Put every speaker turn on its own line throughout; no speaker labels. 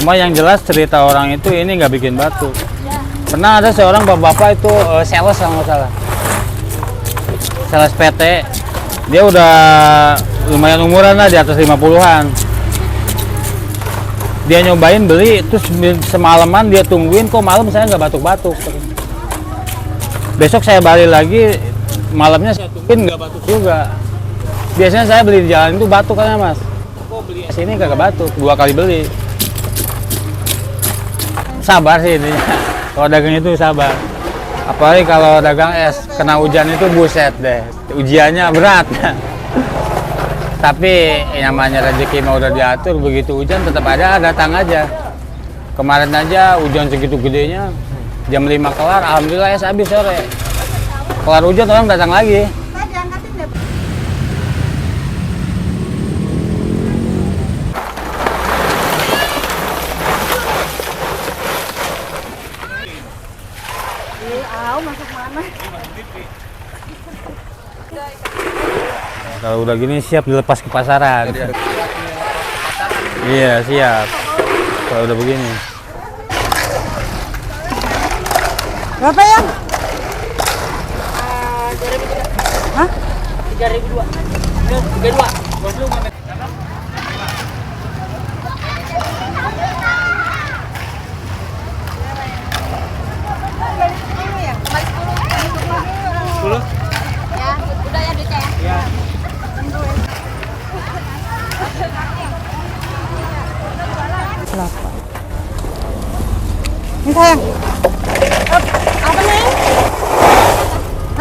Cuma yang jelas cerita orang itu ini nggak bikin batuk. Pernah ada seorang bapak-bapak itu sales kalau nggak salah. Sales PT. Dia udah lumayan umuran lah, di atas 50-an. Dia nyobain beli, terus semalaman dia tungguin, kok malam saya nggak batuk-batuk. Besok saya balik lagi, malamnya saya tungguin nggak batuk juga. Biasanya saya beli di jalan itu batuk kan mas. Kok beli es ini kagak batuk, 2 kali beli. Sabar sih ini. Kalau dagang itu sabar. Apalagi kalau dagang es, kena hujan itu buset deh. Ujiannya berat. Tapi namanya rezeki mau udah diatur, begitu hujan tetap ada, datang aja. Kemarin aja hujan segitu gedenya, jam 5 kelar, alhamdulillah es habis sore. Kelar hujan orang datang lagi.
Masuk mana?
Kalau udah gini siap dilepas ke pasaran. Iya siap. Kalau udah begini.
Berapa ya?
3.000.
Hah?
3.002. 32.
Ya, udah ya duitnya ya.
Berapa? Ini sayang. Apa nih?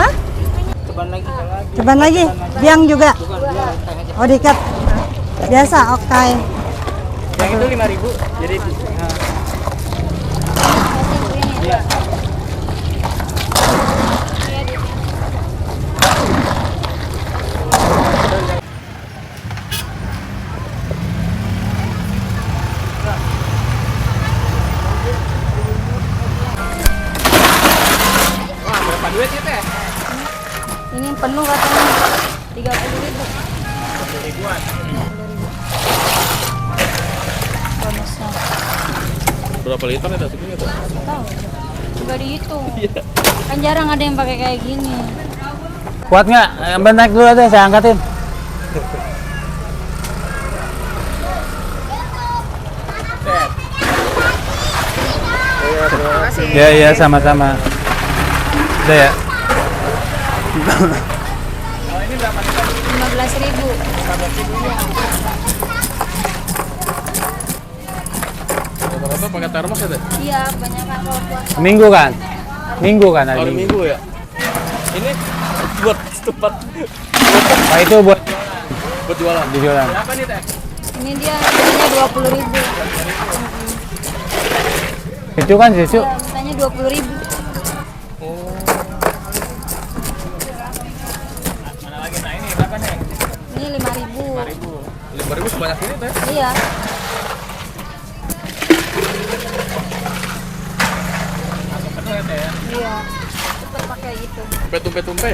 Hah? Ceban lagi. Biang juga. Oh diikat. Biasa, oke.
Yang itu 5.000. Jadi iya. Duit ya teh?
Ini penuh katanya 30.000.
30.000-an.
Bonusnya.
Berapa liter ya segini tuh?
Tahu. Coba dihitung. Kan jarang ada yang pakai kayak gini.
Kuat nggak? Ambil naik dulu aja, saya angkatin.
Terima kasih.
Ya sama-sama. Udah ya.
Kalau ini berapa?
15.000.
Rata-rata pakai termos ya teh?
Iya, banyak kan kalau puasa.
Minggu kan? Minggu kan hari
Hari
Minggu.
Minggu ya? Ini buat tempat
Nah itu buat
jualan.
dijualan.
Berapa nih teh?
Ini dia harganya 20.000.
Itu kan susu.
Ya, mintanya 20.000.
Mana lagi? Nah ini berapa nih?
Ini 5.000.
5.000 sebanyak ini teh?
Iya.
Penuh ya teh ya?
Iya. Cepat pakai gitu.
Sampai tumpe-tumpe.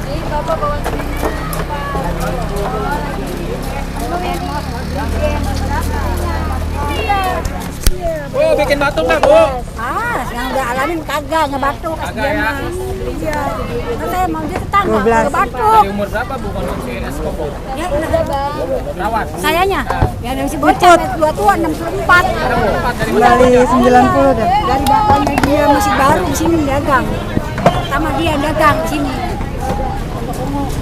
Ini Bapak bawa sini.
Oh bikin batuk dah bu?
Yang udah alamin kagak ngebatuk.
Agak ya?
Iya. Saya mau dia tetangga
12.
ngebatuk.
Dari umur berapa bu konsumsi es koko?
Ya,
Perawat?
sayanya ya yang si bocah 2 tua 64.
Dari
Dari 90 dah. Dari bapaknya dia masih baru di sini dagang. Sama dia dagang di sini.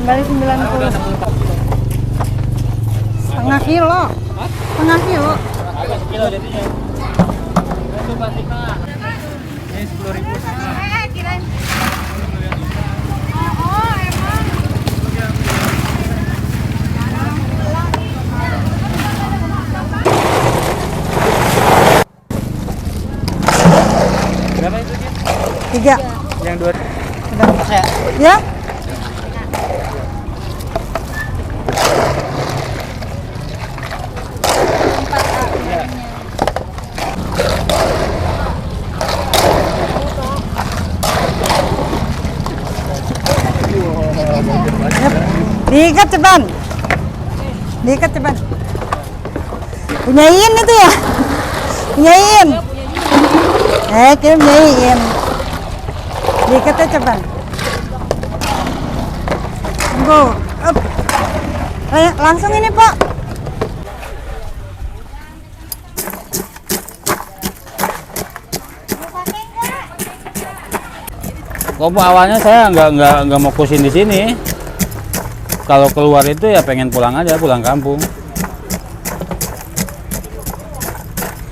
Kembali 90. Setengah kilo. Setengah kilo.
Agak sekilo jadinya. Itu pasti tengah. Ini 10.000 setengah. Berapa itu Jin?
3.
Yang 2
Ya? Diikat ceban. Diikat ceban. Punyain itu ya? Punyain. Kita punyain. Diikatnya ceban. Tunggu. Up. Langsung ini Pak.
Kok awalnya saya nggak mau kusin di sini. Kalau keluar itu ya pengen pulang aja, pulang kampung.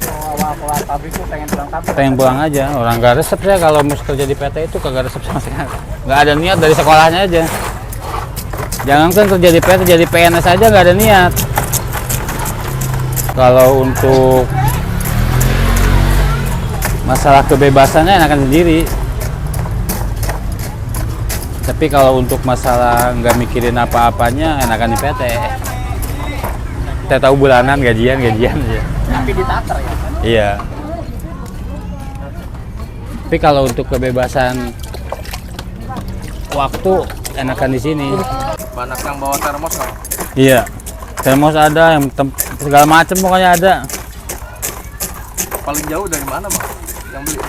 Awal keluar pabrik tuh pengen pulang kampung.
Pengen pulang aja. Orang nggak resep ya kalau mau kerja di PT itu kagak resep sama sekali. Nggak ada niat dari sekolahnya aja. Jangankan kerja di PT, jadi PNS aja nggak ada niat. Kalau untuk masalah kebebasannya enakan sendiri. Tapi kalau untuk masalah nggak mikirin apa-apanya enakan di PT. Kita tahu bulanan gajian aja.
Tapi ditaker ya.
Iya. Tapi kalau untuk kebebasan waktu enakan di sini.
Banyak yang bawa termos kan?
Iya. Termos ada, yang segala macam pokoknya ada.
Paling jauh dari mana Bang? Yang beli?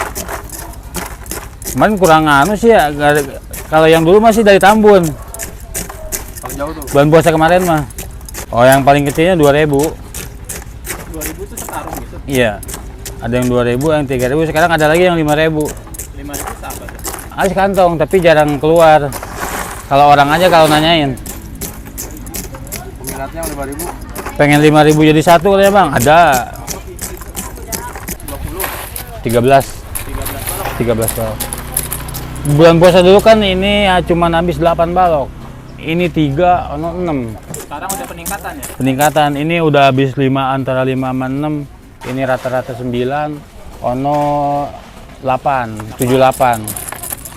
Kemarin kurang anu sih ya. Kalau yang dulu masih dari Tambun.
Paling jauh tuh.
Bulan puasa kemarin mah. Oh, yang paling kecilnya 2.000.
2000 tuh sekarung gitu.
Iya. Ada yang 2.000, yang 3.000, sekarang ada lagi yang 5.000.
5.000 apa tuh?
Ada kantong, tapi jarang keluar. Kalau orang aja kalau nanyain.
Peminatnya yang 5.000.
Pengen 5.000 jadi satu ya Bang? Ada. 13. 13 balok. Bulan puasa dulu kan ini ya, cuma habis 8 balok. Ini 3, ono 6.
Sekarang udah peningkatan ya?
Peningkatan, ini udah habis 5, antara 5 sama 6. Ini rata-rata 9, ono 8, 78.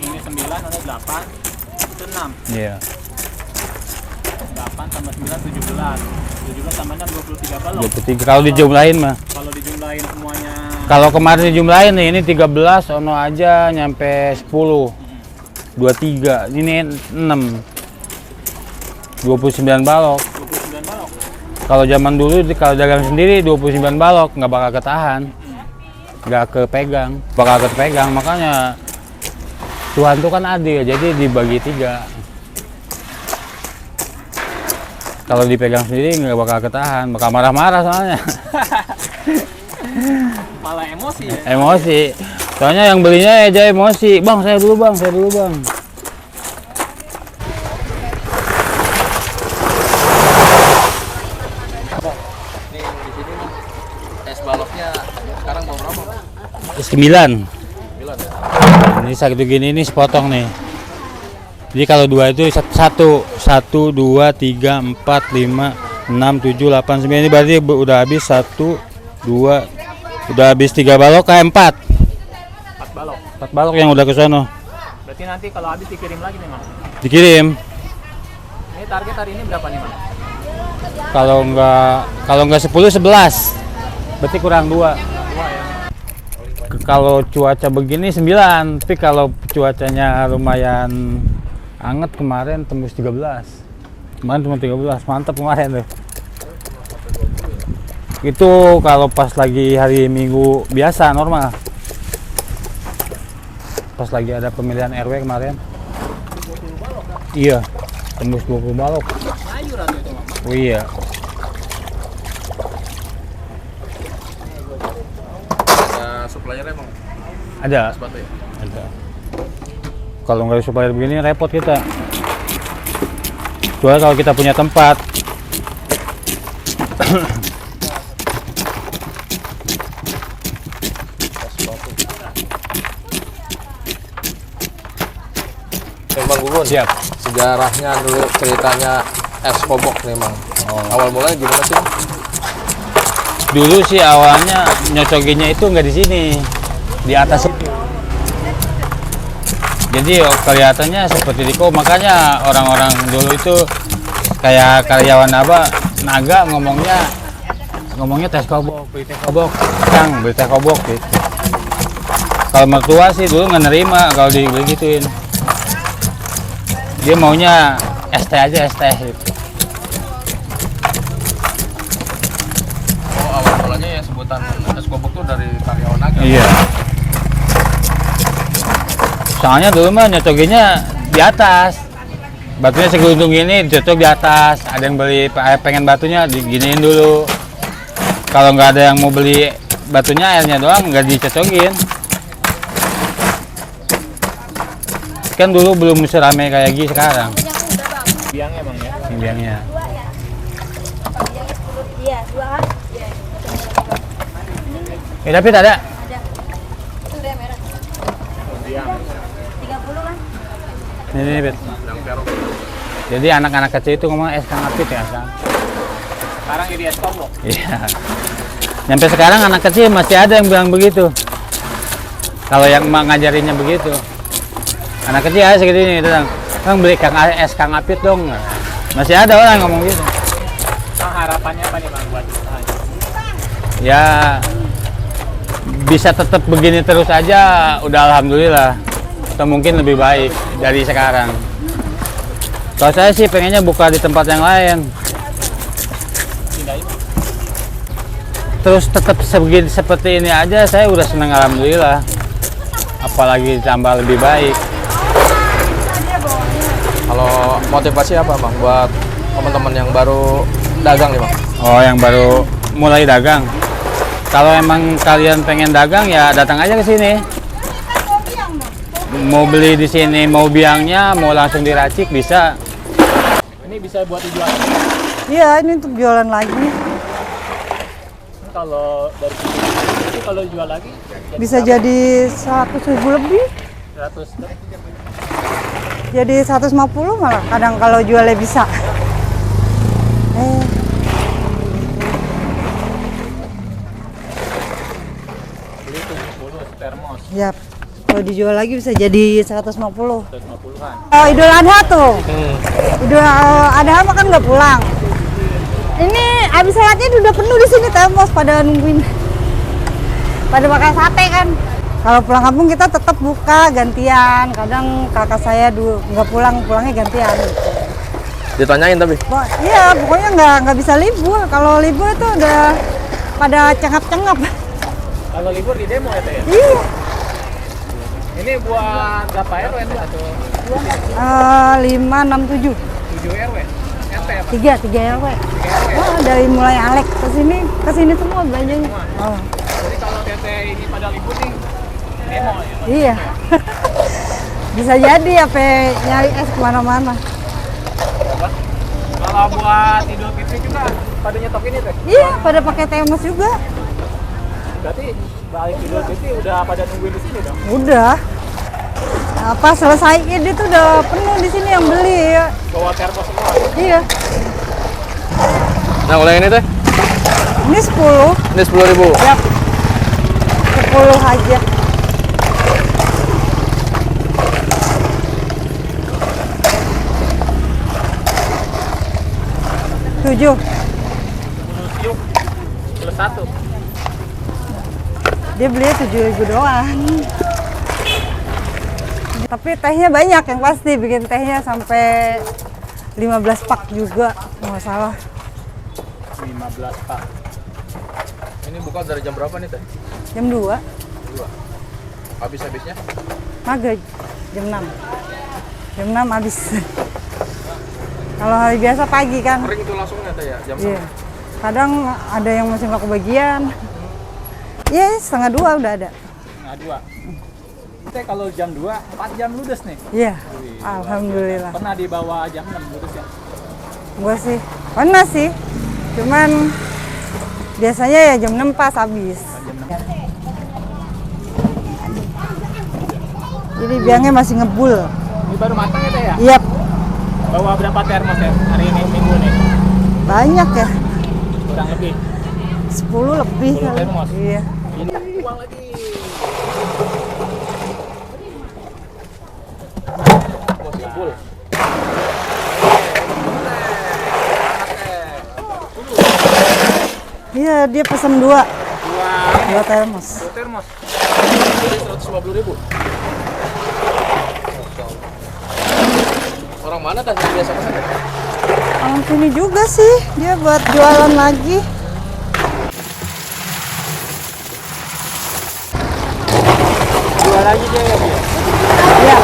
Ini 9, ada 8, itu 6.
Iya.
8 tambah 9, 17. 17 tambah 6, 23 balok.
23 kalau dijumlahin mah.
Kalau dijumlahin semuanya.
Kalau kemarin dijumlahin nih, ini 13, ono aja nyampe 10. 23, ini 6. 29 balok.
29 balok.
Kalau zaman dulu kalau dagang sendiri 29 balok nggak bakal ketahan. Nggak kepegang, bakal kepegang. Makanya Tuhan tuh kan adil, jadi dibagi 3. Kalau dipegang sendiri nggak bakal ketahan, bakal marah-marah soalnya.
Malah emosi ya?
Emosi. Soalnya yang belinya aja emosi. Bang, saya dulu bang, saya dulu bang.
Nih di sini nih, es baloknya sekarang mau berapa?
9.
9 ya?
Ini satu gini ini sepotong nih. Jadi kalau 2 itu 1, 2, 3, 4, 5, 6, 7, 8, 9. Ini berarti udah habis 1, 2, udah habis 3 balok kayak 4.
4 balok.
4 balok yang udah ke sono.
Berarti nanti kalau habis dikirim lagi nih Mang.
Dikirim.
Ini target hari ini berapa nih Mang?
Kalau enggak 10, 11. Berarti kurang 2.
2 ya.
Kalau cuaca begini 9, tapi kalau cuacanya lumayan anget kemarin tembus 13. Kemarin cuma 13, mantap kemarin tuh. Itu kalau pas lagi hari Minggu biasa normal. Pas lagi ada pemilihan RW kemarin. Iya, tembus 20 balok.
Sayur atau itu Mang?
Oh iya.
Ada suppliernya Mang?
Ada.
Sepatu ya?
Ada. Kalau nggak ada supplier begini repot kita. Kecuali kalau kita punya tempat.
Bang Gugun,
Siap.
sejarahnya dulu ceritanya es kobok nih Mang. Awal mulanya gimana sih?
Dulu sih awalnya nyocokinnya itu nggak di sini, di atas itu. Jadi kelihatannya seperti di makanya orang-orang dulu itu kayak karyawan apa naga ngomongnya tes kobok, beli teh kobok, Kang, beli teh kobok gitu. Kalau mertua sih dulu nggak nerima kalau digituin. Dia maunya es teh aja, es teh gitu. Iya. Soalnya dulu mah nyocokinnya di atas. Batunya segelundung ini dicocok di atas. Ada yang beli pengen batunya diginiin dulu. Kalau nggak ada yang mau beli batunya, airnya doang nggak dicocokin. Kan dulu belum seramai kayak gini sekarang.
Biangnya bang ya.
Biangnya.
Iya, 2 kan?
David ada?
Ada. Itu udah merah.
Biang.
30 kan?
Ini David. Jadi anak-anak kecil itu ngomong es Kang Apit ya, Kang.
Sekarang jadi es tomlok.
Iya. Sampai sekarang anak kecil masih ada yang bilang begitu. Kalau yang emak ngajarinnya begitu. Anak kecil aja segitu ini, datang. Kang beli es Kang Apit dong. Masih ada orang ngomong gitu.
Bang, harapannya apa nih bang buat usahanya?
Ya bisa tetap begini terus aja, udah alhamdulillah. Atau mungkin lebih baik dari sekarang. Kalau saya sih pengennya buka di tempat yang lain.
Pindahin.
Terus tetap seperti ini aja, saya udah senang alhamdulillah. Apalagi ditambah lebih baik.
Kalau motivasi apa bang buat teman-teman yang baru dagang nih bang?
Oh, yang baru mulai dagang. Kalau emang kalian pengen dagang ya datang aja ke sini. Mau beli di sini, mau biangnya, mau langsung diracik bisa.
Ini bisa buat dijual.
Iya, ini untuk jualan lagi.
Ini kalau dari sini itu kalau jual lagi
Bisa jadi 100.000 lebih.
100.
Jadi 150 malah kadang kalau jualnya bisa.
Beli 70 termos.
Ya, kalau dijual lagi bisa jadi 150.
150-an.
Oh, Idul Adha tuh. Idul Adha mah kan nggak pulang. Ini habis sholatnya udah penuh di sini termos pada nungguin. Pada makan sate kan. Kalau pulang kampung kita tetap buka gantian. Kadang kakak saya dulu nggak pulang, pulangnya gantian.
Ditanyain tapi.
Iya, pokoknya nggak bisa libur. Kalau libur itu udah pada cengap-cengap.
Kalau libur di demo ya teh ya?
Iya.
Ini buat berapa RW tuh atau
5, 6, 7.
7 RW? RT apa?
3 RW. Oh, dari mulai Alek ke sini semua belanjanya. Oh.
Jadi kalau teteh ini pada libur nih demo ya?
Iya. Bisa jadi apa nyari es kemana-mana.
Kalau buat Idul Fitri juga pada nyetok ini teh?
Iya, pada pakai termos juga.
Berarti balik Idul Fitri udah pada nungguin di sini dong?
Udah. Apa selesai Id itu udah penuh di sini yang beli ya.
Bawa termos semua?
Iya.
Nah kalau yang ini teh?
Ini 10.
Ini 10.000.
Yap. 10 aja. Tujuh.
10 siuk plus 1.
Dia beli 7.000 doang. Tapi tehnya banyak yang pasti, bikin tehnya sampai 15 pak juga, nggak salah.
15 pak.
Ini buka dari jam berapa nih teh?
Jam 2,
2. Habis-habisnya?
maghrib, jam 6. Jam 6 habis. Kalau hari biasa pagi kan.
Kering itu langsung ya teh ya? Jam
Iya. Kadang ada yang masih nggak kebagian. Iya, 1:30 udah ada.
Nah, 2. Kita kalau jam 2, 4 jam ludes nih.
Iya, alhamdulillah.
Pernah dibawa jam 6 ludes ya?
Gue sih pernah sih, cuman biasanya ya jam 6 pas habis. Jadi biangnya masih ngebul.
Ini baru matang ya teh ya?
Iya,
Bawa berapa termos ya hari ini minggu nih?
banyak ya,
Kurang lebih
10 lebih
10
kali.
termos.
Iya.
Ini uang lagi. Full.
Iya, dia pesan 2 termos.
2 termos.
Jadi 150.000. Orang mana teh yang biasa pesan?
Orang sini juga sih, dia buat jualan lagi.
Dua lagi dia ya.
Iya.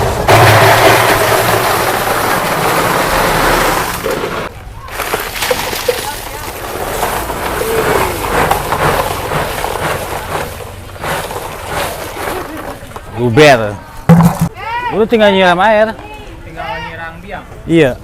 Luber. Lu tinggal nyiram air.
Tinggal nyiram biang.
Iya.